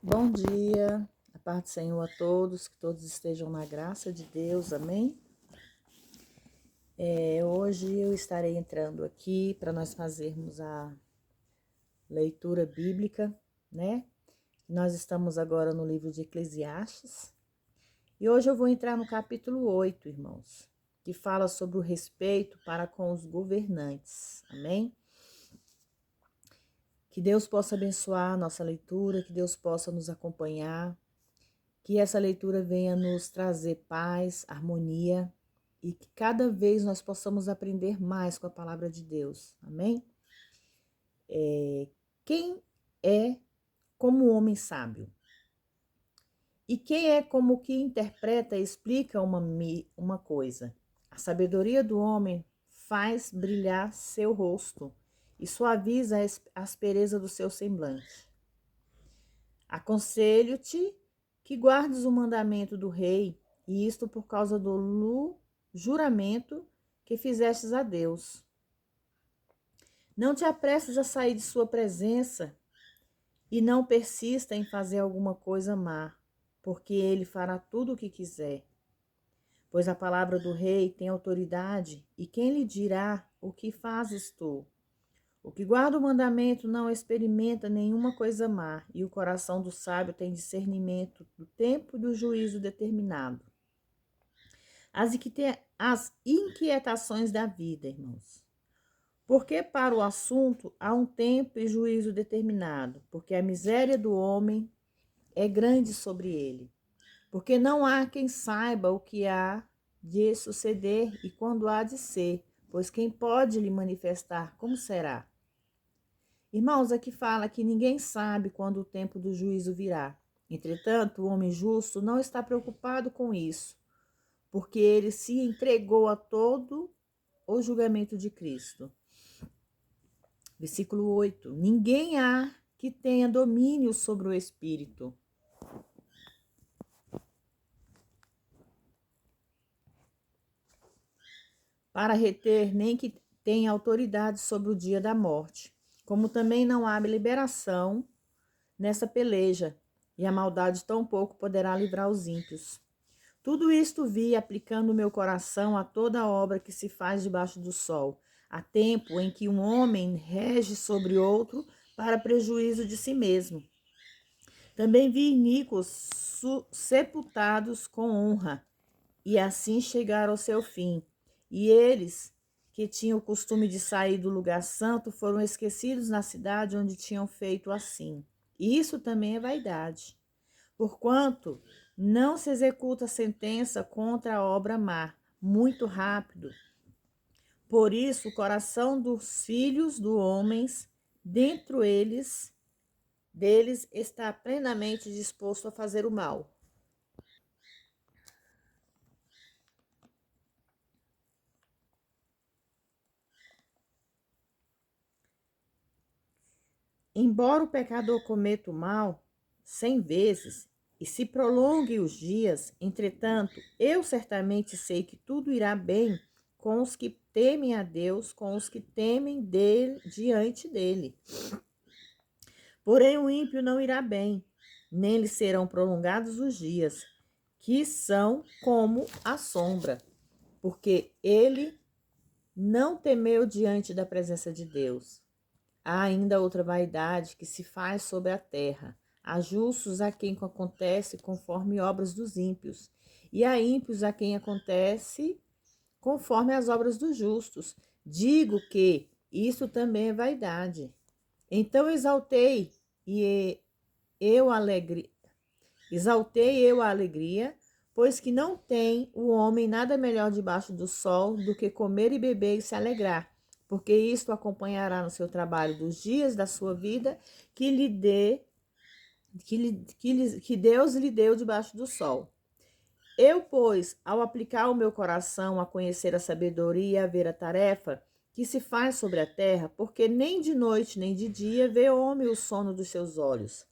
Bom dia, a paz do Senhor a todos, que todos estejam na graça de Deus, amém? Hoje eu estarei entrando aqui para nós fazermos a leitura bíblica, né? Nós estamos agora no livro de Eclesiastes e hoje eu vou entrar no capítulo 8, irmãos, que fala sobre o respeito para com os governantes, amém? Que Deus possa abençoar a nossa leitura, que Deus possa nos acompanhar, que essa leitura venha nos trazer paz, harmonia e que cada vez nós possamos aprender mais com a palavra de Deus. Amém? Quem é como o homem sábio? E quem é como que interpreta e explica uma coisa? A sabedoria do homem faz brilhar seu rosto e suaviza a aspereza do seu semblante. Aconselho-te que guardes o mandamento do rei, e isto por causa do juramento que fizestes a Deus. Não te apresses a sair de sua presença, e não persista em fazer alguma coisa má, porque ele fará tudo o que quiser. Pois a palavra do rei tem autoridade, e quem lhe dirá o que fazes tu? O que guarda o mandamento não experimenta nenhuma coisa má, e o coração do sábio tem discernimento do tempo e do juízo determinado. As inquietações da vida, irmãos. Porque para o assunto há um tempo e juízo determinado, porque a miséria do homem é grande sobre ele. Porque não há quem saiba o que há de suceder e quando há de ser, pois quem pode lhe manifestar como será? Irmãos, aqui fala que ninguém sabe quando o tempo do juízo virá. Entretanto, o homem justo não está preocupado com isso, porque ele se entregou a todo o julgamento de Cristo. Versículo 8. Ninguém há que tenha domínio sobre o Espírito. Para reter, nem que tenha autoridade sobre o dia da morte. Como também não há liberação nessa peleja, e a maldade tampouco poderá livrar os ímpios. Tudo isto vi aplicando meu coração a toda obra que se faz debaixo do sol. Há tempo em que um homem rege sobre outro para prejuízo de si mesmo. Também vi iníquos sepultados com honra, e assim chegaram ao seu fim. E eles, que tinham o costume de sair do lugar santo, foram esquecidos na cidade onde tinham feito assim. Isso também é vaidade. Porquanto não se executa sentença contra a obra má, muito rápido. Por isso, o coração dos filhos dos homens, dentro deles, está plenamente disposto a fazer o mal. Embora o pecador cometa o mal 100 vezes e se prolongue os dias, entretanto, eu certamente sei que tudo irá bem com os que temem a Deus, com os que temem diante dele. Porém, o ímpio não irá bem, nem lhe serão prolongados os dias, que são como a sombra, porque ele não temeu diante da presença de Deus. Há ainda outra vaidade que se faz sobre a terra. Há justos a quem acontece conforme obras dos ímpios, e há ímpios a quem acontece conforme as obras dos justos. Digo que isso também é vaidade. Então exaltei eu a alegria, pois que não tem o homem nada melhor debaixo do sol do que comer e beber e se alegrar, porque isto acompanhará no seu trabalho dos dias da sua vida que Deus lhe deu debaixo do sol. Eu, pois, ao aplicar o meu coração a conhecer a sabedoria e a ver a tarefa que se faz sobre a terra, porque nem de noite nem de dia vê o homem o sono dos seus olhos.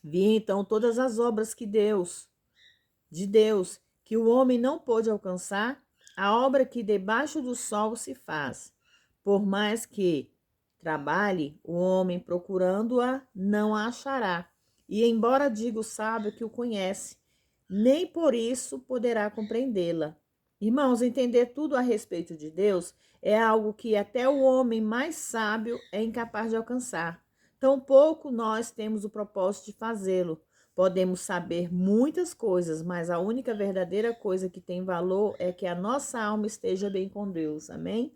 Vi então todas as obras de Deus, que o homem não pôde alcançar, a obra que debaixo do sol se faz. Por mais que trabalhe, o homem procurando-a não a achará. E embora diga o sábio que o conhece, nem por isso poderá compreendê-la. Irmãos, entender tudo a respeito de Deus é algo que até o homem mais sábio é incapaz de alcançar. Tampouco nós temos o propósito de fazê-lo. Podemos saber muitas coisas, mas a única verdadeira coisa que tem valor é que a nossa alma esteja bem com Deus. Amém?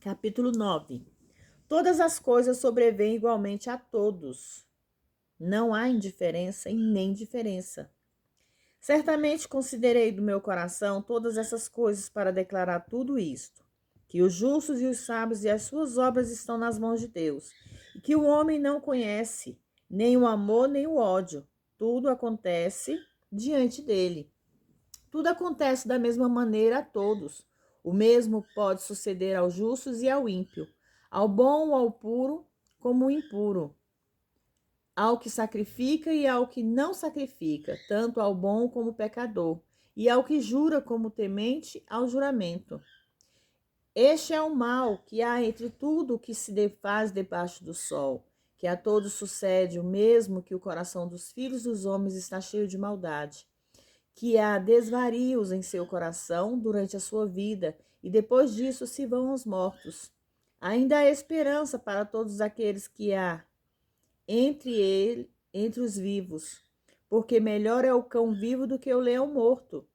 Capítulo 9. Todas as coisas sobrevêm igualmente a todos. Não há indiferença e nem diferença. Certamente considerei do meu coração todas essas coisas para declarar tudo isto, que os justos e os sábios e as suas obras estão nas mãos de Deus, e que o homem não conhece nem o amor nem o ódio. Tudo acontece diante dele. Tudo acontece da mesma maneira a todos. O mesmo pode suceder aos justos e ao ímpio, ao bom ou ao puro como ao impuro, ao que sacrifica e ao que não sacrifica, tanto ao bom como ao pecador, e ao que jura como temente ao juramento. Este é o mal que há entre tudo o que se faz debaixo do sol, que a todos sucede o mesmo, que o coração dos filhos dos homens está cheio de maldade, que há desvarios em seu coração durante a sua vida, e depois disso se vão aos mortos. Ainda há esperança para todos aqueles que há entre os vivos, porque melhor é o cão vivo do que o leão morto.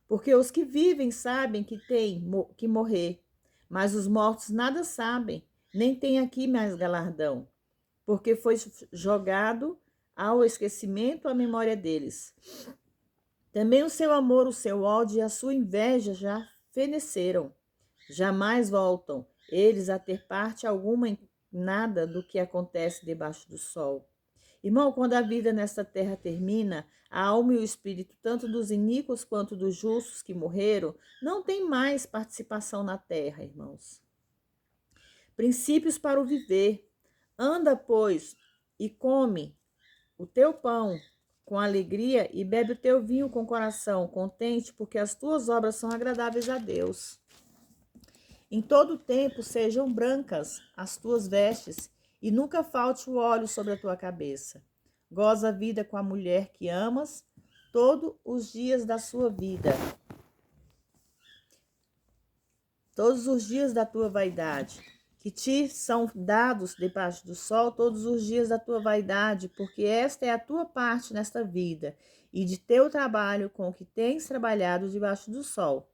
Porque os que vivem sabem que têm que morrer, mas os mortos nada sabem, nem têm aqui mais galardão, porque foi jogado ao esquecimento a memória deles. Também o seu amor, o seu ódio e a sua inveja já feneceram. Jamais voltam eles a ter parte alguma em nada do que acontece debaixo do sol. Irmão, quando a vida nesta terra termina, a alma e o espírito, tanto dos iníquos quanto dos justos que morreram, não tem mais participação na terra, irmãos. Princípios para o viver. Anda, pois, e come o teu pão com alegria e bebe o teu vinho com coração contente, porque as tuas obras são agradáveis a Deus. Em todo tempo sejam brancas as tuas vestes, e nunca falte o óleo sobre a tua cabeça. Goza a vida com a mulher que amas todos os dias da sua vida, todos os dias da tua vaidade, que te são dados debaixo do sol todos os dias da tua vaidade, porque esta é a tua parte nesta vida, e de teu trabalho com o que tens trabalhado debaixo do sol.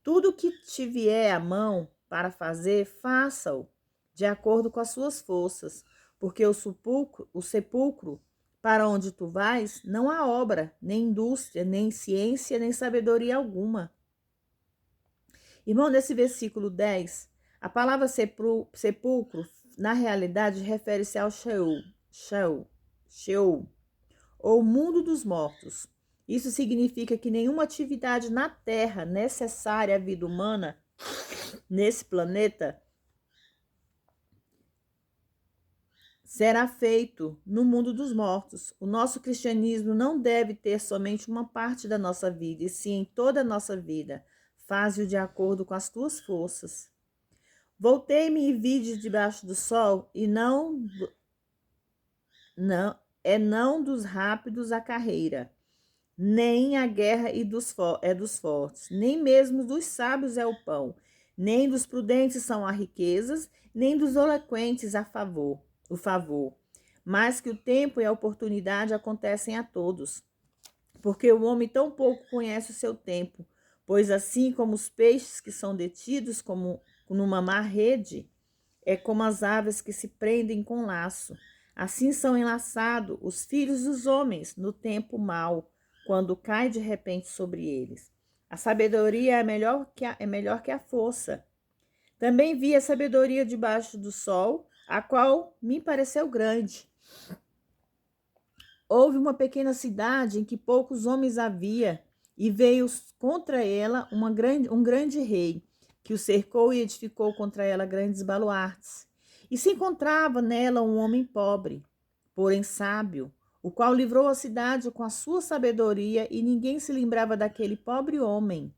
Tudo que te vier à mão para fazer, faça-o de acordo com as suas forças, porque o sepulcro para onde tu vais não há obra, nem indústria, nem ciência, nem sabedoria alguma. Irmão, nesse versículo 10, a palavra sepulcro, na realidade, refere-se ao Sheol, ou mundo dos mortos. Isso significa que nenhuma atividade na Terra necessária à vida humana nesse planeta será feito no mundo dos mortos. O nosso cristianismo não deve ter somente uma parte da nossa vida, e sim toda a nossa vida. Faze-o de acordo com as tuas forças. Voltei-me e vide debaixo do sol, e não dos rápidos a carreira, nem a guerra é dos fortes, nem mesmo dos sábios é o pão, nem dos prudentes são as riquezas, nem dos eloquentes o favor. Mas que o tempo e a oportunidade acontecem a todos, porque o homem tão pouco conhece o seu tempo, pois assim como os peixes que são detidos como numa má rede, é como as aves que se prendem com laço. Assim são enlaçados os filhos dos homens no tempo mau, quando cai de repente sobre eles. A sabedoria é melhor que a força. Também vi a sabedoria debaixo do sol, a qual me pareceu grande. Houve uma pequena cidade em que poucos homens havia, e veio contra ela um grande rei, que o cercou e edificou contra ela grandes baluartes. E se encontrava nela um homem pobre, porém sábio, o qual livrou a cidade com a sua sabedoria, e ninguém se lembrava daquele pobre homem.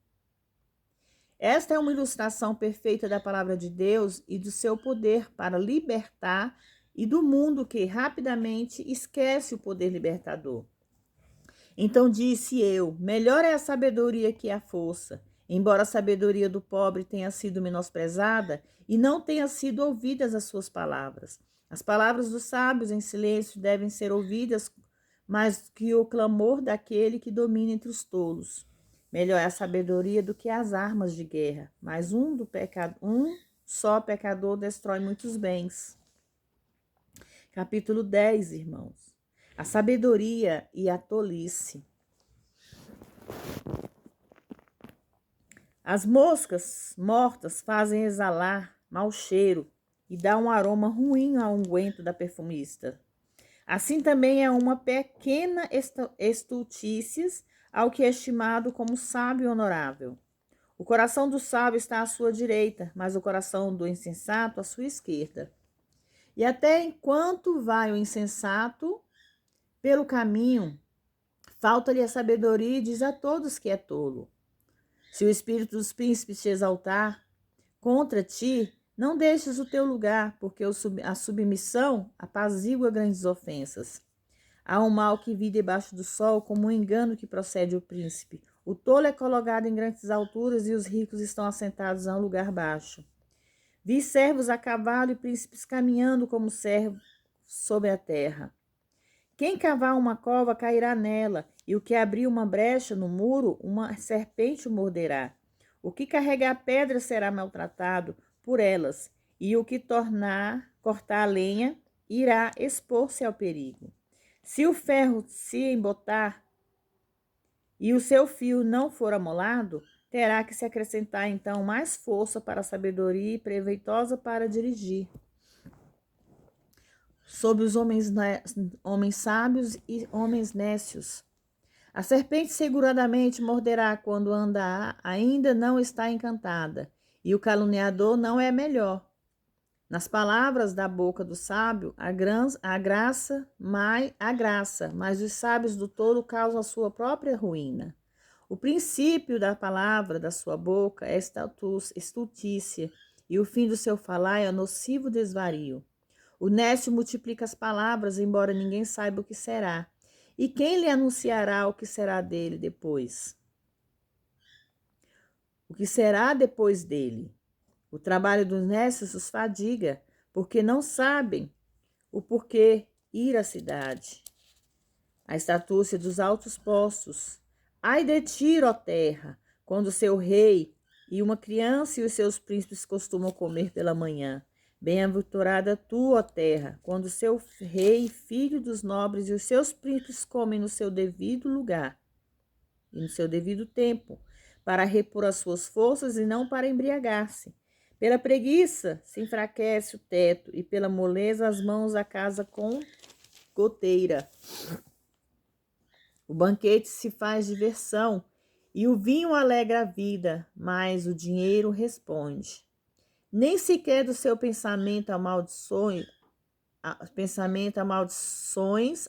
Esta é uma ilustração perfeita da palavra de Deus e do seu poder para libertar e do mundo que rapidamente esquece o poder libertador. Então disse eu: melhor é a sabedoria que a força. Embora a sabedoria do pobre tenha sido menosprezada e não tenha sido ouvidas as suas palavras. As palavras dos sábios em silêncio devem ser ouvidas mais que o clamor daquele que domina entre os tolos. Melhor é a sabedoria do que as armas de guerra, mas um só pecador destrói muitos bens. Capítulo 10, irmãos. A sabedoria e a tolice. As moscas mortas fazem exalar mau cheiro e dá um aroma ruim ao unguento da perfumista. Assim também é uma pequena estultícia ao que é estimado como sábio e honorável. O coração do sábio está à sua direita, mas o coração do insensato à sua esquerda. E até enquanto vai o insensato pelo caminho, falta-lhe a sabedoria e diz a todos que é tolo. Se o espírito dos príncipes te exaltar contra ti, não deixes o teu lugar, porque a submissão apazigua grandes ofensas. Há um mal que vi debaixo do sol, como um engano que procede o príncipe. O tolo é colocado em grandes alturas e os ricos estão assentados a um lugar baixo. Vi servos a cavalo e príncipes caminhando como servos sobre a terra. Quem cavar uma cova cairá nela, e o que abrir uma brecha no muro, uma serpente o morderá. O que carregar pedra será maltratado por elas, e o que cortar a lenha irá expor-se ao perigo. Se o ferro se embotar e o seu fio não for amolado, terá que se acrescentar então mais força para a sabedoria e proveitosa para dirigir. Sobre os homens sábios e homens nécios. A serpente seguradamente morderá quando ainda não está encantada, e o caluniador não é melhor. Nas palavras da boca do sábio, a graça, mas os sábios do tolo causam a sua própria ruína. O princípio da palavra da sua boca é estultícia, e o fim do seu falar é nocivo desvario. O nécio multiplica as palavras, embora ninguém saiba o que será. E quem lhe anunciará o que será dele depois? O que será depois dele? O trabalho dos nécios os fadiga, porque não sabem o porquê ir à cidade. A estatúcia dos altos postos. Ai de ti, ó terra, quando seu rei e uma criança e os seus príncipes costumam comer pela manhã. Bem-aventurada tu, ó terra, quando seu rei, filho dos nobres e os seus príncipes comem no seu devido lugar e no seu devido tempo, para repor as suas forças e não para embriagar-se. Pela preguiça se enfraquece o teto e pela moleza as mãos a casa com goteira. O banquete se faz diversão e o vinho alegra a vida, mas o dinheiro responde. Nem sequer do seu pensamento amaldiçoes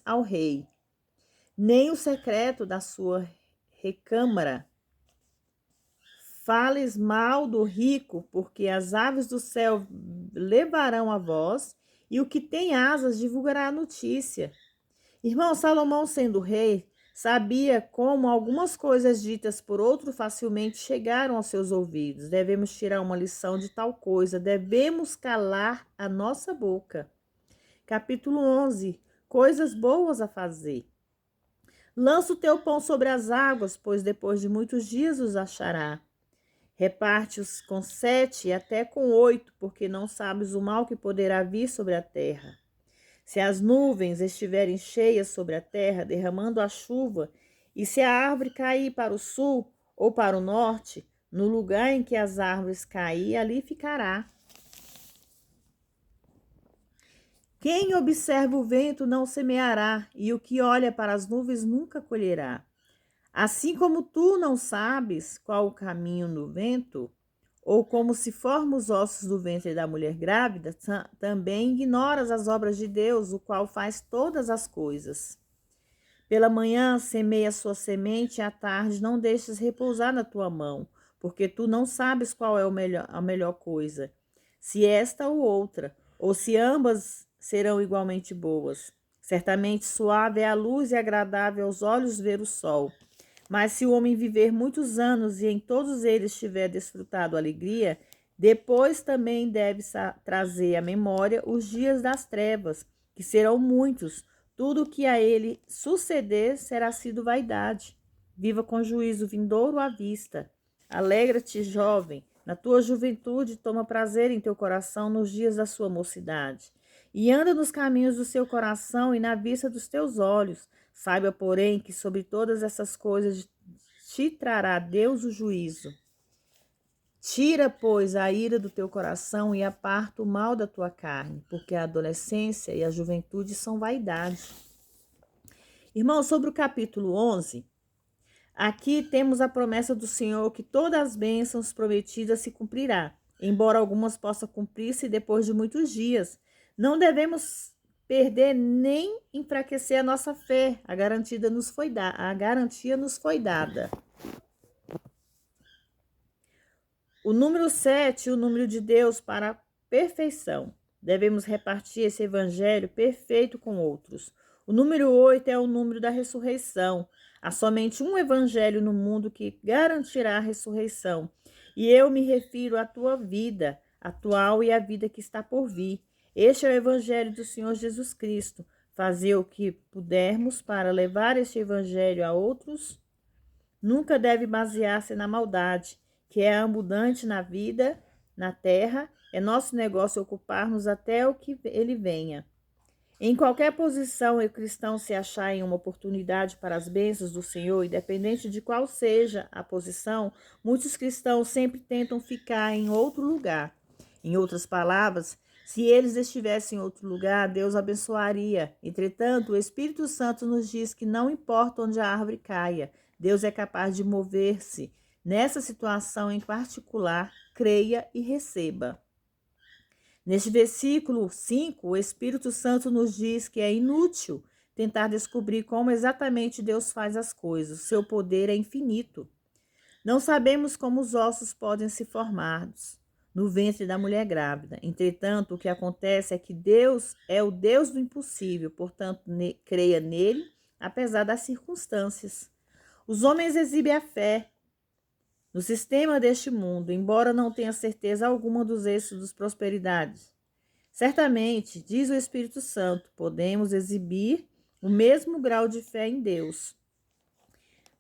ao rei, nem o secreto da sua recâmara. Fales mal do rico, porque as aves do céu levarão a voz, e o que tem asas divulgará a notícia. Irmão, Salomão, sendo rei, sabia como algumas coisas ditas por outro facilmente chegaram aos seus ouvidos. Devemos tirar uma lição de tal coisa, devemos calar a nossa boca. Capítulo 11. Coisas boas a fazer. Lança o teu pão sobre as águas, pois depois de muitos dias os achará. Reparte-os com 7 e até com 8, porque não sabes o mal que poderá vir sobre a terra. Se as nuvens estiverem cheias sobre a terra, derramando a chuva, e se a árvore cair para o sul ou para o norte, no lugar em que as árvores caírem, ali ficará. Quem observa o vento não semeará, e o que olha para as nuvens nunca colherá. Assim como tu não sabes qual o caminho do vento, ou como se formam os ossos do ventre da mulher grávida, também ignoras as obras de Deus, o qual faz todas as coisas. Pela manhã semeia sua semente, e à tarde não deixes repousar na tua mão, porque tu não sabes qual é a melhor coisa, se esta ou outra, ou se ambas serão igualmente boas. Certamente suave é a luz e agradável aos olhos ver o sol. Mas se o homem viver muitos anos e em todos eles tiver desfrutado alegria, depois também deve trazer à memória os dias das trevas, que serão muitos. Tudo o que a ele suceder será sido vaidade. Viva com juízo vindouro à vista. Alegra-te, jovem, na tua juventude toma prazer em teu coração nos dias da sua mocidade. E anda nos caminhos do seu coração e na vista dos teus olhos. Saiba, porém, que sobre todas essas coisas te trará Deus o juízo. Tira, pois, a ira do teu coração e aparta o mal da tua carne, porque a adolescência e a juventude são vaidade. Irmãos, sobre o capítulo 11, aqui temos a promessa do Senhor que todas as bênçãos prometidas se cumprirá, embora algumas possam cumprir-se depois de muitos dias. Não devemos perder nem enfraquecer a nossa fé. A garantia nos foi dada. O número 7, o número de Deus para a perfeição. Devemos repartir esse evangelho perfeito com outros. O número 8 é o número da ressurreição. Há somente um evangelho no mundo que garantirá a ressurreição. E eu me refiro à tua vida atual e à vida que está por vir. Este é o evangelho do Senhor Jesus Cristo. Fazer o que pudermos para levar este evangelho a outros. Nunca deve basear-se na maldade, que é abundante na vida, na terra. É nosso negócio ocupar-nos até o que ele venha. Em qualquer posição o cristão se achar em uma oportunidade para as bênçãos do Senhor, independente de qual seja a posição, muitos cristãos sempre tentam ficar em outro lugar. Em outras palavras, se eles estivessem em outro lugar, Deus abençoaria. Entretanto, o Espírito Santo nos diz que não importa onde a árvore caia, Deus é capaz de mover-se. Nessa situação em particular, creia e receba. Neste versículo 5, o Espírito Santo nos diz que é inútil tentar descobrir como exatamente Deus faz as coisas. Seu poder é infinito. Não sabemos como os ossos podem se formar no ventre da mulher grávida. Entretanto, o que acontece é que Deus é o Deus do impossível, portanto, creia nele, apesar das circunstâncias. Os homens exibem a fé no sistema deste mundo, embora não tenha certeza alguma dos êxitos das prosperidades. Certamente, diz o Espírito Santo, podemos exibir o mesmo grau de fé em Deus.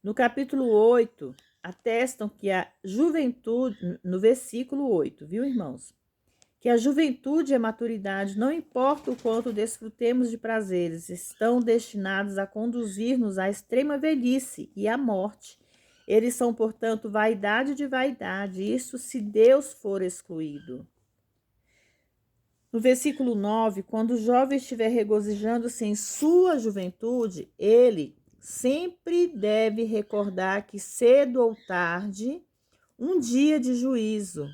No capítulo 8, atestam que a juventude, no versículo 8, viu, irmãos? Que a juventude e a maturidade, não importa o quanto desfrutemos de prazeres, estão destinados a conduzir-nos à extrema velhice e à morte. Eles são, portanto, vaidade de vaidade, isso se Deus for excluído. No versículo 9, quando o jovem estiver regozijando-se em sua juventude, ele sempre deve recordar que cedo ou tarde, um dia de juízo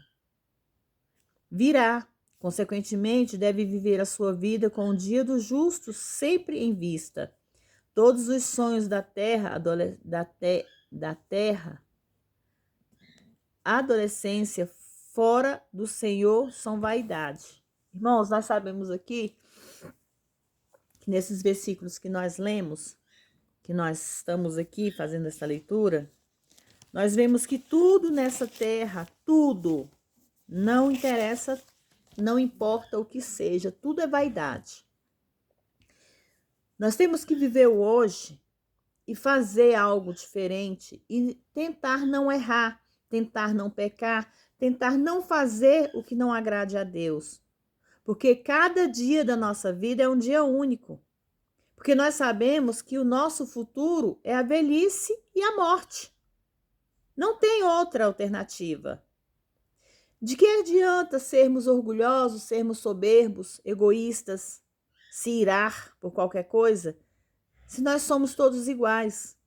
virá. Consequentemente, deve viver a sua vida com o dia do justo sempre em vista. Todos os sonhos da terra, adolescência fora do Senhor são vaidade. Irmãos, nós sabemos aqui que nesses versículos que nós lemos, que nós estamos aqui fazendo essa leitura, nós vemos que tudo nessa terra, tudo, não interessa, não importa o que seja, tudo é vaidade. Nós temos que viver o hoje e fazer algo diferente e tentar não errar, tentar não pecar, tentar não fazer o que não agrade a Deus. Porque cada dia da nossa vida é um dia único. Porque nós sabemos que o nosso futuro é a velhice e a morte. Não tem outra alternativa. De que adianta sermos orgulhosos, sermos soberbos, egoístas, se irar por qualquer coisa, se nós somos todos iguais?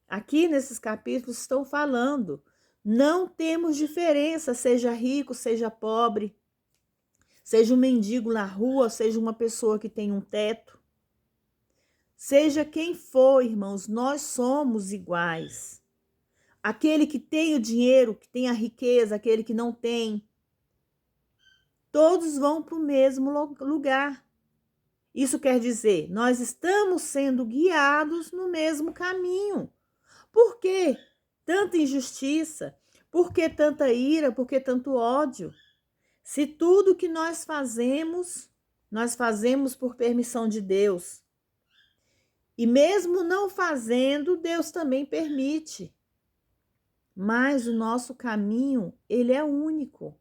Aqui nesses capítulos estão falando, não temos diferença, seja rico, seja pobre, seja um mendigo na rua, seja uma pessoa que tem um teto. Seja quem for, irmãos, nós somos iguais. Aquele que tem o dinheiro, que tem a riqueza, aquele que não tem, todos vão para o mesmo lugar. Isso quer dizer, nós estamos sendo guiados no mesmo caminho. Por que tanta injustiça? Por que tanta ira? Por que tanto ódio? Se tudo que nós fazemos por permissão de Deus. E mesmo não fazendo, Deus também permite. Mas o nosso caminho, ele é único.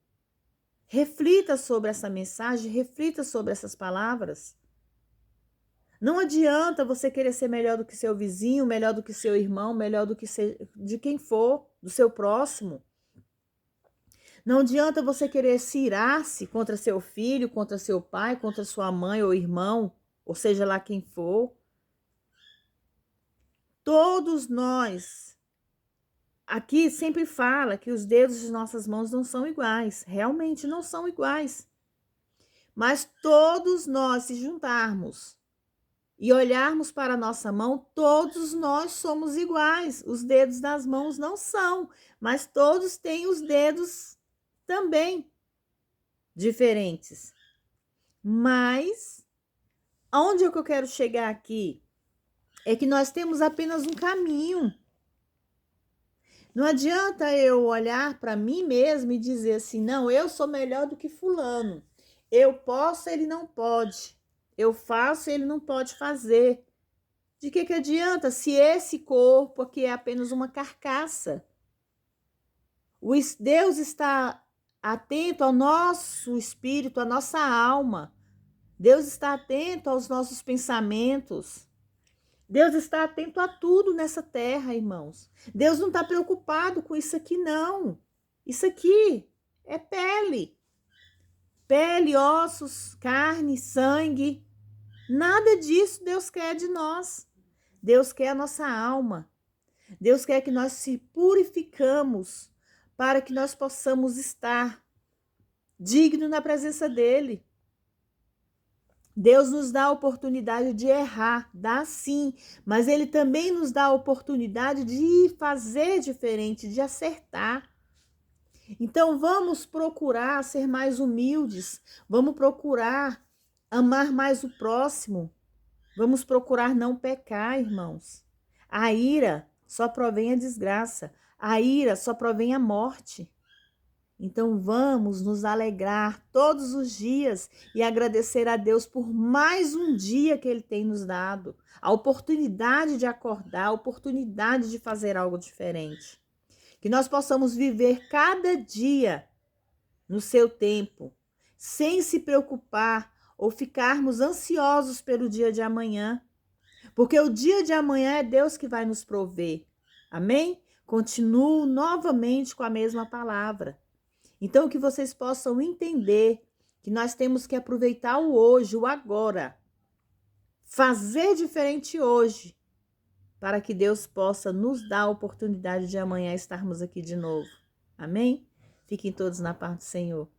Reflita sobre essa mensagem, reflita sobre essas palavras. Não adianta você querer ser melhor do que seu vizinho, melhor do que seu irmão, melhor do que de quem for, do seu próximo. Não adianta você querer se irar-se contra seu filho, contra seu pai, contra sua mãe ou irmão, ou seja lá quem for. Todos nós, aqui sempre fala que os dedos de nossas mãos não são iguais, realmente não são iguais. Mas todos nós, se juntarmos e olharmos para a nossa mão, todos nós somos iguais. Os dedos das mãos não são, mas todos têm os dedos também diferentes. Mas aonde é que eu quero chegar aqui? É que nós temos apenas um caminho. Não adianta eu olhar para mim mesmo e dizer assim, não, eu sou melhor do que fulano. Eu posso, ele não pode. Eu faço, ele não pode fazer. De que adianta se esse corpo aqui é apenas uma carcaça? Deus está atento ao nosso espírito, à nossa alma. Deus está atento aos nossos pensamentos. Deus está atento a tudo nessa terra, irmãos. Deus não está preocupado com isso aqui, não. Isso aqui é pele. Pele, ossos, carne, sangue. Nada disso Deus quer de nós. Deus quer a nossa alma. Deus quer que nós se purificamos para que nós possamos estar dignos na presença dele. Deus nos dá a oportunidade de errar, dá sim, mas ele também nos dá a oportunidade de fazer diferente, de acertar. Então vamos procurar ser mais humildes, vamos procurar amar mais o próximo, vamos procurar não pecar, irmãos. A ira só provém a desgraça, a ira só provém a morte. Então vamos nos alegrar todos os dias e agradecer a Deus por mais um dia que Ele tem nos dado, a oportunidade de acordar, a oportunidade de fazer algo diferente. Que nós possamos viver cada dia no seu tempo, sem se preocupar ou ficarmos ansiosos pelo dia de amanhã, porque o dia de amanhã é Deus que vai nos prover. Amém? Continuo novamente com a mesma palavra. Então, que vocês possam entender que nós temos que aproveitar o hoje, o agora. Fazer diferente hoje, para que Deus possa nos dar a oportunidade de amanhã estarmos aqui de novo. Amém? Fiquem todos na paz do Senhor.